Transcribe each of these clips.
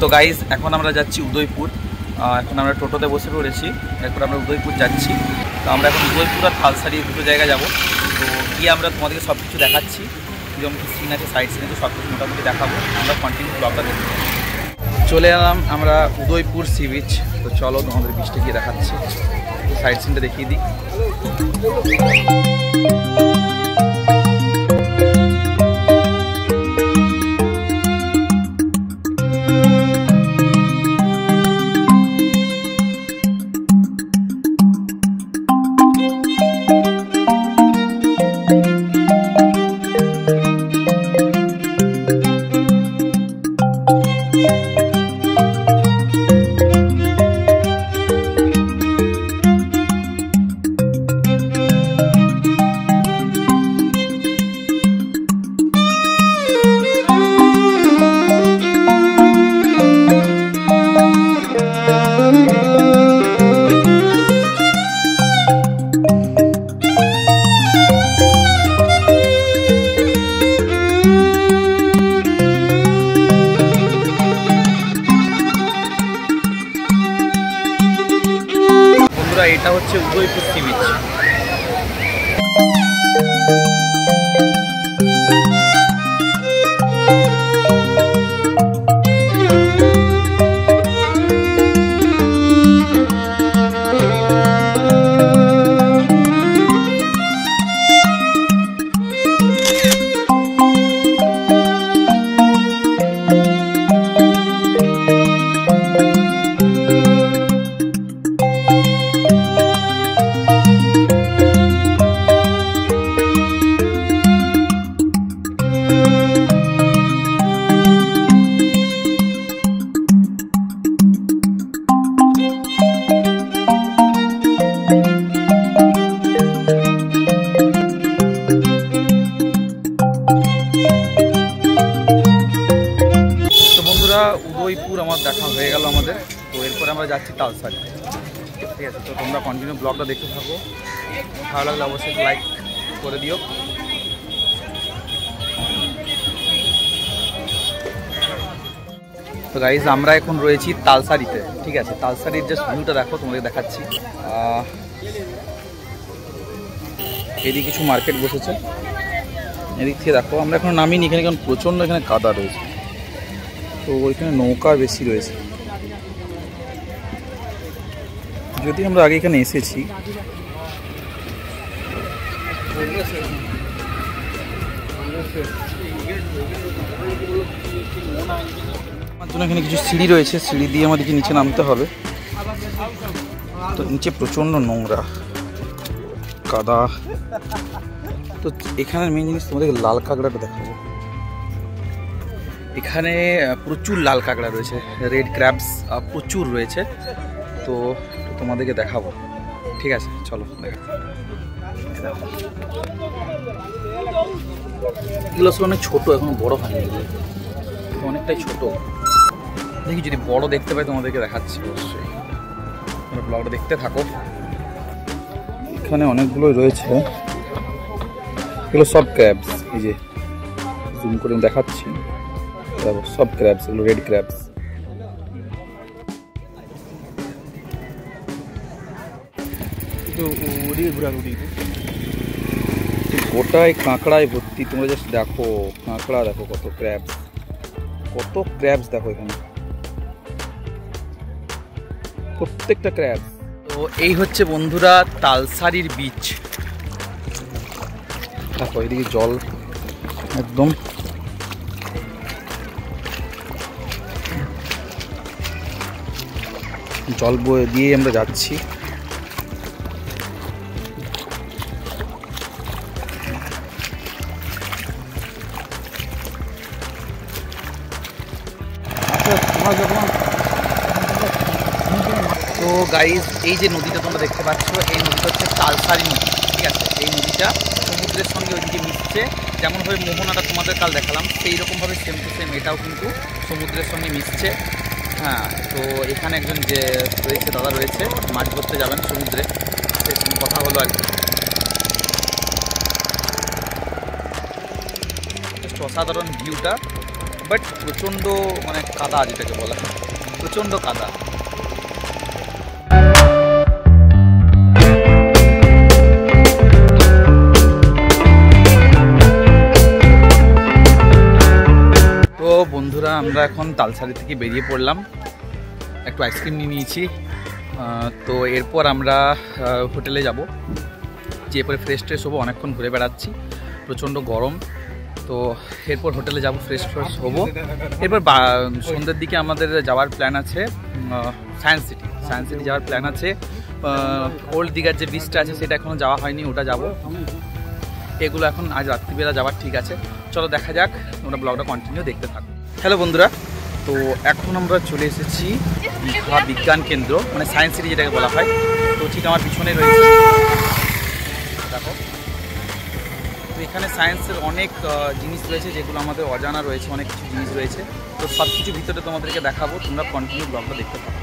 তো গাইজ এখন আমরা যাচ্ছি উদয়পুর। এখন আমরা টোটোতে বসে পড়েছি, এরপর আমরা উদয়পুর যাচ্ছি। তো আমরা এখন উদয়পুর আর থালসারি দুটো জায়গায় যাব। তো গিয়ে আমরা তোমাদেরকে সব কিছু দেখাচ্ছি, যেমন সিন আছে, সাইড সিন আছে, সব কিছু মোটামুটি দেখাবো। আমরা কন্টিনিউ ব্লগটা দেখতে চলে এলাম আমরা উদয়পুর সি বিচ। তো চলো তোমাদের বিচটা গিয়ে দেখাচ্ছি, সাইড সিনটা দেখিয়ে দিই। এটা হচ্ছে উদয়পুর সি বিচ। উদয়পুর আমার দেখা হয়ে গেল আমাদের। তো এরপরে আমরা যাচ্ছি তালসারি, ঠিক আছে। তো তোমরা কন্টিনিউ ব্লগটা দেখতে থাকো, ভালো লাগলে অবশ্যই লাইক করে দিও। তো গাইজ আমরা এখন রয়েছি তালসারিতে, ঠিক আছে। তালসারির জাস্ট ভিউটা দেখো, তোমাদের দেখাচ্ছি। এদিকে কিছু মার্কেট বসেছে, এদিক থেকে দেখো। আমরা এখন নামিনি এখানে, কারণ প্রচণ্ড এখানে কাদা রয়েছে। তো ওইখানে নৌকা বেশি রয়েছে, যদি আমরা আগে এখানে এসেছি। আমার জন্য এখানে কিছু সিঁড়ি রয়েছে, সিঁড়ি দিয়ে আমাদেরকে নিচে নামতে হবে। তো নিচে প্রচণ্ড নোংরা, কাদা। তো এখানের মেন জিনিস তোমাদেরকে লাল কাঁকড়াটা দেখাবো। এখানে প্রচুর লাল কাঁকড়া রয়েছে, রেড ক্র্যাবস প্রচুর রয়েছে। তো তোমাদেরকে দেখাবো, ঠিক আছে, চলো দেখা। এগুলো সব অনেক ছোটো, এখন বড় হয়নি, এগুলো অনেকটাই ছোট। দেখি যদি বড় দেখতে পাই তোমাদেরকে দেখাচ্ছি অবশ্যই, তোমরা ব্লগটা দেখতে থাকো। এখানে অনেকগুলো রয়েছে, এগুলো সব ক্র্যাবস। এই যে জুম করে দেখাচ্ছি, সব ক্র্যাবস, এগুলো রেড ক্র্যাবস। গোটায় কাঁকড়ায় ভর্তি, তোমরা জাস্ট দেখো কাঁকড়া, দেখো কত ক্র্যাবস, কত ক্র্যাবস দেখো এখানে, প্রত্যেকটা ক্র্যাবস। তো এই হচ্ছে বন্ধুরা তালসারির বিচ। দেখো এদিকে জল একদম, জল বয়ে দিয়ে আমরা যাচ্ছি। তো গাইজ এই যে নদীটা তোমরা দেখতে পাচ্ছ, এই নদীটা হচ্ছে তালসারি নদী, ঠিক আছে। এই নদীটা সমুদ্রের সঙ্গে ওইদিকে মিশছে, যেমনভাবে মোহনাটা তোমাদের কাল দেখালাম, সেই রকমভাবে সেম টু সেম এটাও কিন্তু সমুদ্রের সঙ্গে মিশছে। হ্যাঁ, তো এখানে একজন যে রয়েছে দাদা রয়েছে, মাছ ধরতে যাবেন সমুদ্রে, সেরকম কথা হলো আর কি। অসাধারণ ভিউটা, বাট প্রচণ্ড মানে কাদা, যেটাকে বলা হয় প্রচণ্ড কাদা। তো বন্ধুরা আমরা এখন তালসারি থেকে বেরিয়ে পড়লাম, একটু আইসক্রিম নিয়ে নিয়েছি। তো এরপর আমরা হোটেলে যাব, যে এরপরে ফ্রেশ ট্রেশ হবো, অনেকক্ষণ ঘুরে বেড়াচ্ছি, প্রচণ্ড গরম। তো এরপর হোটেলে যাব, ফ্রেশ ফ্রেশ হবো। এরপর সন্ধ্যের দিকে আমাদের যাওয়ার প্ল্যান আছে সায়েন্স সিটি যাওয়ার প্ল্যান আছে। ওল্ড দীঘার যে বিচটা আছে সেটা এখনও যাওয়া হয়নি, ওটা যাব। এগুলো এখন আজ রাত্রিবেলা যাওয়ার ঠিক আছে। চলো দেখা যাক, তোমরা ব্লগটা কন্টিনিউ দেখতে থাকো। হ্যালো বন্ধুরা, তো এখন আমরা চলে এসেছি দীঘা বিজ্ঞান কেন্দ্র, মানে সায়েন্স সিটি যেটাকে বলা হয়। তো ঠিক আমার পিছনে রয়েছে, দেখো। তো এখানে সায়েন্সের অনেক জিনিস রয়েছে যেগুলো আমাদের অজানা রয়েছে, অনেক কিছু জিনিস রয়েছে। তো সব কিছু ভিতরে তোমাদেরকে দেখাবো, তোমরা কন্টিনিউ ব্লগটা দেখতে পাবো।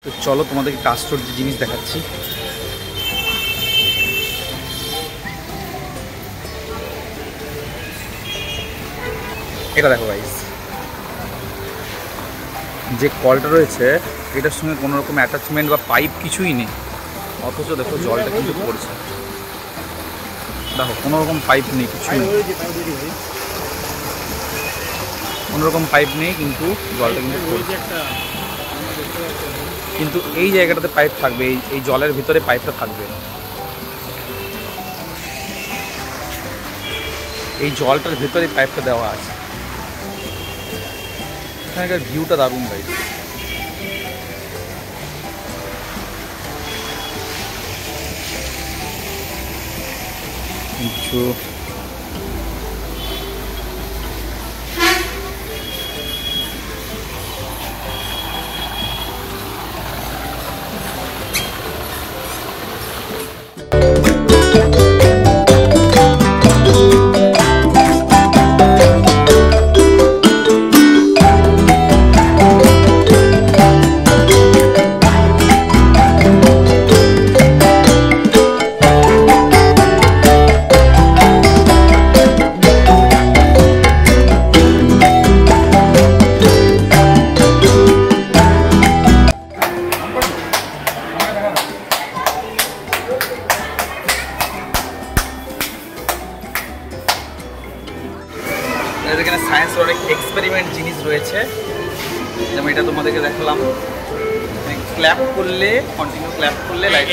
তো চলো তোমাদেরকে একটা আশ্চর্য জিনিস দেখাচ্ছি। এটা দেখো গাইস, যে কলটা রয়েছে এটার সঙ্গে কোনো রকম অ্যাটাচমেন্ট বা পাইপ কিছুই নেই, অথচ দেখো জলটা কিন্তু পড়ছে। দেখো কোনো রকম পাইপ নেই, কিছুই নেই, কোনো রকম পাইপ নেই, কিন্তু জলটা কিন্তু পড়ছে। কিন্তু এই জায়গাটাতে পাইপ থাকবে, এই জলের ভিতরে পাইপটা থাকবে। এই জলটার ভিতরে পাইপটা দেওয়া আছে। এখানকার ভিউটা দারুণ ভাই। কিছু এখানে সায়েন্সের অনেক এক্সপেরিমেন্ট জিনিস রয়েছে, যেমন এটা তোমাদেরকে দেখালাম। ক্ল্যাপ করলে, কন্টিনিউ ক্ল্যাপ করলে লাইট